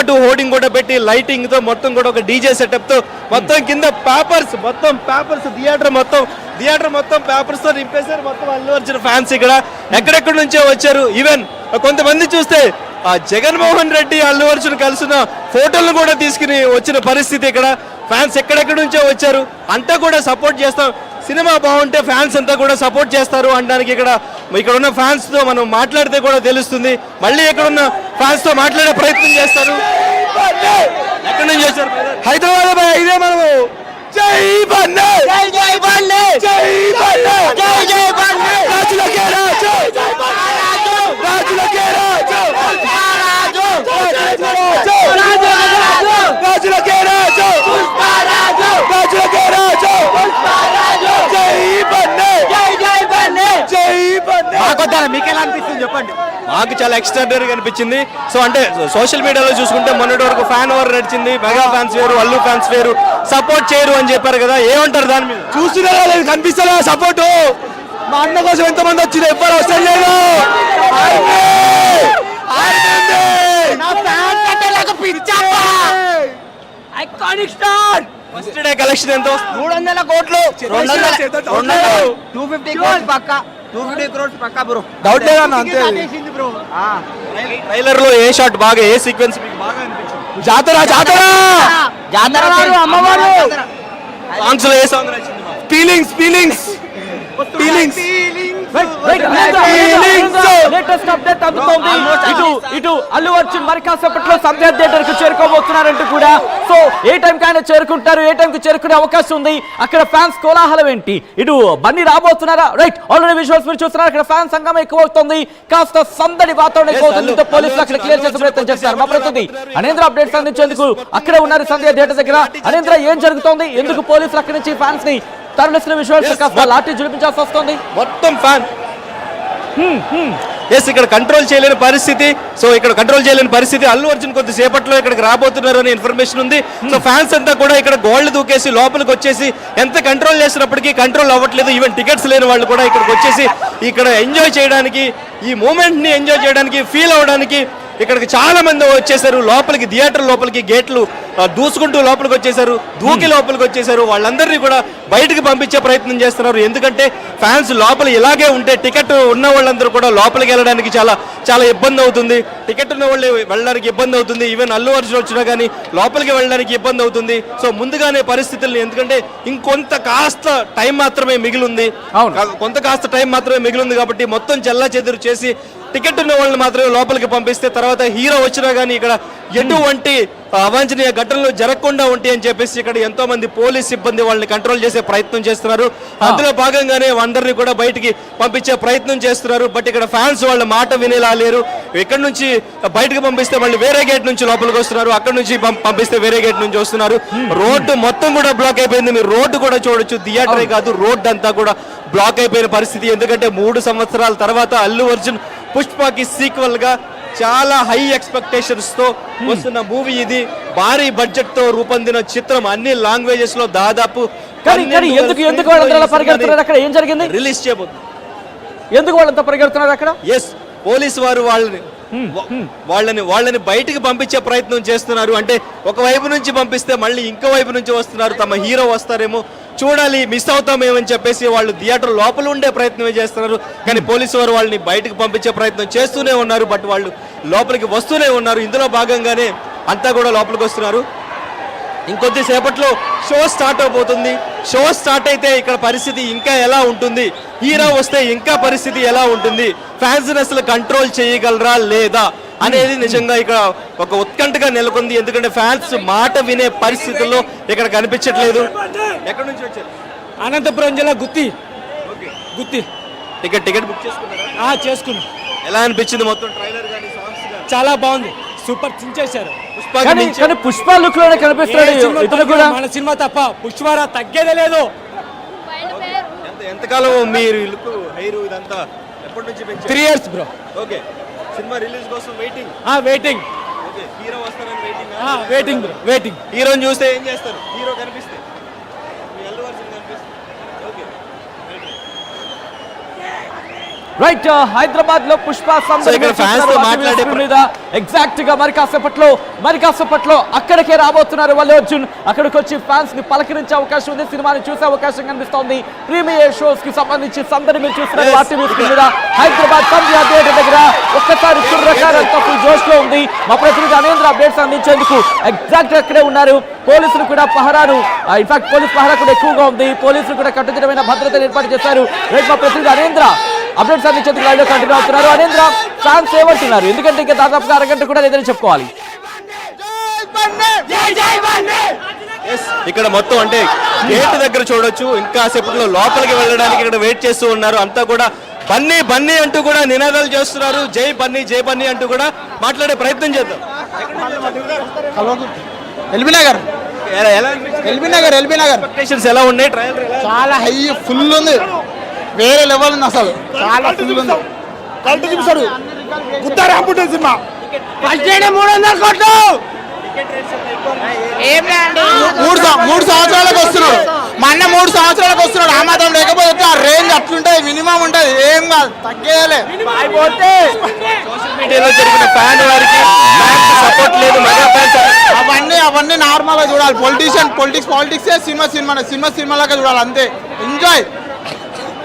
To hoarding కూడా పెట్టి lighting తో మొత్తం కూడా ఒక డీజే సెటప్ తో మొత్తం కింద పేపర్స్ థియేటర్ మొత్తం పేపర్స్ తో నింపేశారు. మొత్తం అల్లు అర్జున్ ఫ్యాన్స్ ఇక్కడ ఎక్కడెక్కడి నుంచో వచ్చారు. ఈవెన్ కొంతమంది చూస్తే ఆ జగన్మోహన్ రెడ్డి అల్లు అర్జున్ కలిసిన ఫోటోలను కూడా తీసుకుని వచ్చిన పరిస్థితి. ఇక్కడ ఫ్యాన్స్ ఎక్కడెక్కడి నుంచో వచ్చారు. అంతా కూడా సపోర్ట్ చేస్తాం, సినిమా బాగుంటే ఫ్యాన్స్ అంతా కూడా సపోర్ట్ చేస్తారు అనడానికి ఇక్కడ ఉన్న ఫ్యాన్స్ తో మనం మాట్లాడితే కూడా తెలుస్తుంది. మళ్ళీ ఇక్కడ ఉన్న ఫ్యాన్స్ తో మాట్లాడే ప్రయత్నం చేస్తారు. ఎక్కడి నుంచి వచ్చారు? హైదరాబాద్. ఇదే మనము జై బండే, జై జై బండే, జై బండే, జై జై బండే, రాజులకే రాజు, రాజులకే రాజు, రాజులకే రాజు, రాజులకే రాజు, జై బండే, జై జై బండే, జై బండే. మీకు ఎలా అనిపిస్తుంది చెప్పండి? మాకు చాలా ఎక్స్ట్రాడనరీగా అనిపించింది. సో అంటే సోషల్ మీడియాలో చూసుకుంటే మొన్నటి వరకు ఫ్యాన్ ఓవర్ నడిచింది. మెగా ఫ్యాన్స్ వేరు, అల్లు ఫ్యాన్స్ వేరు, సపోర్ట్ చేయరు అని చెప్పారు కదా, ఏమంటారు దాని మీద? చూస్తున్నారా లేదు, కనిపిస్తారా సపోర్టు? మా అన్న కోసం ఎంతమంది వచ్చింది, ఎవ్వరు అవసరం లేదు. ఫస్ట్ డే కలెక్షన్ ఎంత? 300 కోట్లు, 250 crores పక్కా, 250 crores పక్కా బ్రో. డౌట్ లేదా అంతే. ట్రైలర్ లో ఏ షాట్ బాగా, ఏ సీక్వెన్స్ మీకు బాగా అనిపించింది? జాతర జాతర జాతర అమ్మవారు సాంగ్స్ లో ఏ సాంగ్ నచ్చింది? Feelings feelings feelings. Latest update అందుతోంది. ఇటు అల్లు అర్జున్ మరి కాసేపట్లో సంధ్య థియేటర్ కు చేరుకోబోతున్నారంటూ కూడా. సో ఏ టైం కి ఆయన చేరుకుంటారు, ఏ టైం కి చేరుకునే అవకాశం ఉంది, అక్కడ ఫ్యాన్స్ కోలాహలం ఏంటి, ఇటు బన్నీ రాబోతున్నారా? రైట్, ఆల్రెడీ విజువల్స్ మీరు చూస్తున్నారు. అక్కడ ఫ్యాన్స్ సంఘం ఎక్కువ అవుతుంది, కాస్త సందడి వాతావరణం ఎక్కువ అవుతుంది. పోలీసులు అక్కడ క్లియర్ చేసే ప్రయత్నం చేస్తారు. మా ప్రతినిధి అనేంద్ర అప్డేట్స్ అందించేందుకు అక్కడే ఉన్నారు సంధ్య థియేటర్ దగ్గర. అనేంద్ర, ఏం జరుగుతోంది? ఎందుకు పోలీసులు అక్కడి నుంచి ఫ్యాన్స్ ని తరలిస్తున్న విజువల్స్ కాస్త లాఠీ చూపించాల్సి వస్తుంది? మొత్తం ఫ్యాన్ ఇక్కడ కంట్రోల్ చేయలేని పరిస్థితి. సో ఇక్కడ కంట్రోల్ చేయలేని పరిస్థితి. అల్లు అర్జున్ కొద్దిసేపట్లో ఇక్కడికి రాబోతున్నారు అనే ఇన్ఫర్మేషన్ ఉంది. సో ఫ్యాన్స్ అంతా కూడా ఇక్కడ గోల్డ్ దూకేసి లోపలికి వచ్చేసి ఎంత కంట్రోల్ చేసినప్పటికీ కంట్రోల్ అవ్వట్లేదు. ఈవెన్ టికెట్స్ లేని వాళ్ళు కూడా ఇక్కడికి వచ్చేసి ఇక్కడ ఎంజాయ్ చేయడానికి, ఈ మూమెంట్ ని ఎంజాయ్ చేయడానికి, ఫీల్ అవడానికి ఇక్కడికి చాలా మంది వచ్చేసారు. లోపలికి థియేటర్ లోపలికి గేట్లు దూసుకుంటూ లోపలికి వచ్చేసారు, దూకి లోపలికి వచ్చేసారు. వాళ్ళందరినీ కూడా బయటకు పంపించే ప్రయత్నం చేస్తున్నారు. ఎందుకంటే ఫ్యాన్స్ లోపల ఇలాగే ఉంటే టికెట్ ఉన్న వాళ్ళందరూ కూడా లోపలికి వెళ్ళడానికి చాలా చాలా ఇబ్బంది అవుతుంది. టికెట్ ఉన్న వాళ్ళు వెళ్ళడానికి ఇబ్బంది అవుతుంది. ఈవెన్ అల్లు అర్జున్ వచ్చినా కానీ లోపలికి వెళ్ళడానికి ఇబ్బంది అవుతుంది. సో ముందుగానే పరిస్థితుల్ని, ఎందుకంటే ఇంకొంత కాస్త టైం మాత్రమే మిగిలింది, కాబట్టి మొత్తం చెల్లా చెదురు చేసి టికెట్ ఉన్న వాళ్ళని మాత్రమే లోపలికి పంపిస్తే తర్వాత హీరో వచ్చినా కానీ ఇక్కడ ఎటువంటి అవాంఛనీయ ఘటనలు జరగకుండా ఉంటాయి అని చెప్పేసి ఇక్కడ ఎంతో మంది పోలీస్ సిబ్బంది వాళ్ళని కంట్రోల్ చేసే ప్రయత్నం చేస్తున్నారు. అందులో భాగంగానే అందరినీ కూడా బయటికి పంపించే ప్రయత్నం చేస్తున్నారు. బట్ ఇక్కడ ఫ్యాన్స్ వాళ్ళ మాట వినేలా లేరు. ఇక్కడ నుంచి బయటకు పంపిస్తే మళ్ళీ వేరే గేట్ నుంచి లోపలికి వస్తున్నారు, అక్కడ నుంచి పంపిస్తే వేరే గేట్ నుంచి వస్తున్నారు. రోడ్డు మొత్తం కూడా బ్లాక్ అయిపోయింది. మీరు రోడ్డు కూడా చూడొచ్చు, థియేటరే కాదు రోడ్డు అంతా కూడా బ్లాక్ అయిపోయిన పరిస్థితి. ఎందుకంటే 3 సంవత్సరాల తర్వాత అల్లు అర్జున్ పుష్పకి సీక్వెల్ గా చాలా హై ఎక్స్పెక్టేషన్స్ తో వస్తున్న మూవీ ఇది. భారీ బడ్జెట్ తో రూపొందిన చిత్రం. అన్ని లాంగ్వేజెస్ లో దాదాపు రిలీజ్ చేయబోతుంది. ఎందుకు వాళ్ళంతా పరిగెడుతున్నారు అక్కడ? ఎస్, పోలీసు వారు వాళ్ళని బయటికి పంపించే ప్రయత్నం చేస్తున్నారు. అంటే ఒకవైపు నుంచి పంపిస్తే మళ్ళీ ఇంకో వైపు నుంచి వస్తున్నారు. తమ హీరో వస్తారేమో చూడాలి, మిస్ అవుతామేమని చెప్పేసి వాళ్ళు థియేటర్ లోపల ఉండే ప్రయత్నమే చేస్తున్నారు. కానీ పోలీసు వారు వాళ్ళని బయటకు పంపించే ప్రయత్నం చేస్తూనే ఉన్నారు. బట్ వాళ్ళు లోపలికి వస్తూనే ఉన్నారు. ఇందులో భాగంగానే అంతా కూడా లోపలికి వస్తున్నారు. ఇంకొద్ది సేపట్లో షో స్టార్ట్ అవబోతుంది. షో స్టార్ట్ అయితే ఇక్కడ పరిస్థితి ఇంకా ఎలా ఉంటుంది, హీరో వస్తే ఇంకా పరిస్థితి ఎలా ఉంటుంది, ఫ్యాన్స్ అసలు కంట్రోల్ చేయగలరా లేదా అనేది నిజంగా ఇక్కడ ఒక ఉత్కంఠగా నెలకొంది. ఎందుకంటే ఫ్యాన్స్ మాట వినే పరిస్థితుల్లో ఇక్కడ కనిపించట్లేదు. ఎక్కడి నుంచి వచ్చారు? అనంతపురం జిల్లా గుత్తి. టికెట్ బుక్ చేసుకున్నారా? చేసుకున్నాం. ఎలా అనిపించింది మొత్తం ట్రైలర్ కానీ సాంగ్స్ కానీ? చాలా బాగుంది, సూపర్ చించేశారు. పుష్ప లుక్ లోనే కనిపిస్తున్నాడు. మన సినిమా తప్ప పుష్పరా తగ్గేదే లేదు. ఎంతకాలం మీరు లుక్, హెయిర్ ఇదంతా ఎప్పటి నుంచి? 3 years bro. Okay, cinema release కోసం వెయిటింగ్. ఓకే, హీరో వస్తారని వెయిటింగ్ బ్రో, వెయిటింగ్. హీరోని చూస్తే ఏం చేస్తారు? హీరో కనిపిస్తే, మీ అల్లు అర్జున్ కనిపిస్తే. ఓకే, రైట్ హైదరాబాద్ లో పుష్ప So, ఇక్కడ fans తో మాట్లాడే ఎగ్జాక్ట్ గా మరి కాసేపట్లో అక్కడికే రాబోతున్నారు అల్లు అర్జున్. అక్కడికి వచ్చి ఫ్యాన్స్ ని పలకరించే అవకాశం ఉంది, సినిమాని చూసే అవకాశం కనిపిస్తోంది. ప్రీమియర్ షోస్ కి సంబంధించి సందడి మీరు చూస్తున్నారు ఆర్టీవీ స్క్రీన్ మీద. హైదరాబాద్ సంధ్యా థియేటర్ దగ్గర ఒక్కసారి కుర్రకారంతో ఫుల్ జోష్ లో ఉంది. మా ప్రతినిధి అనేంద్ర అప్డేట్స్ అందించేందుకు ఎగ్జాక్ట్ అక్కడే ఉన్నారు. పోలీసులు కూడా పహరాను ఇన్ఫాక్ట్ పోలీస్ పహరా కూడా ఎక్కువగా ఉంది. పోలీసులు కూడా కట్టుదిట్టమైన భద్రతను ఏర్పాటు చేశారు. రైట్ మా ప్రతినిధి అనేంద్ర అప్డేట్స్ అందించేందుకు లైవ్ లో కంటిన్యూ అవుతున్నారు. అనేంద్ర ఫ్యాన్స్ ఏమంటున్నారు, ఎందుకంటే ఇంకా దాదాపుగా అరగంట కూడా లేదని చెప్పుకోవాలి. ఇక్కడ మొత్తం అంటే గేట్ దగ్గర చూడొచ్చు, ఇంకా సేపట్లో లోపలికి వెళ్ళడానికి ఇక్కడ వెయిట్ చేస్తూ ఉన్నారు. అంతా కూడా బన్నీ బన్నీ అంటూ కూడా నినాదాలు చేస్తున్నారు. జై బన్నీ జై బన్నీ అంటూ కూడా మాట్లాడే ప్రయత్నం చేద్దాం. ఎల్బీ నగర్ ఎక్స్పెక్టేషన్స్ ఎలా ఉన్నాయి? ట్రయల్ చాలా హై ఫుల్ ఉంది, వేరే లెవెల్ ఉంది, అసలు చాలా ఫుల్ ఉంది. కల్ట్ చూపిస్తాడు గుద్దారు అంపుంటుంది సినిమా. 300 కోట్లు 3 సంవత్సరాలకు వస్తున్నాడు. మా అన్న 3 సంవత్సరాలకు వస్తున్నాడు. ఆ మాత్రం లేకపోతే ఆ రేంజ్ అట్లుంటది, మినిమం ఉంటది, ఏం కాదు, తగ్గేయాలి. మీడియాలో జరిగిన ఫ్యాన్ వారికి సపోర్ట్ లేదు, మెగా ఫ్యాన్స్ అవన్నీ నార్మల్ గా చూడాలి. పాలిటిక్స్ సినిమా లాగా చూడాలి, అంతే. ఎంజాయ్.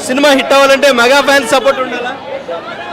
సినిమా హిట్ అవ్వాలంటే మెగా ఫ్యాన్స్ సపోర్ట్ ఉండాలా?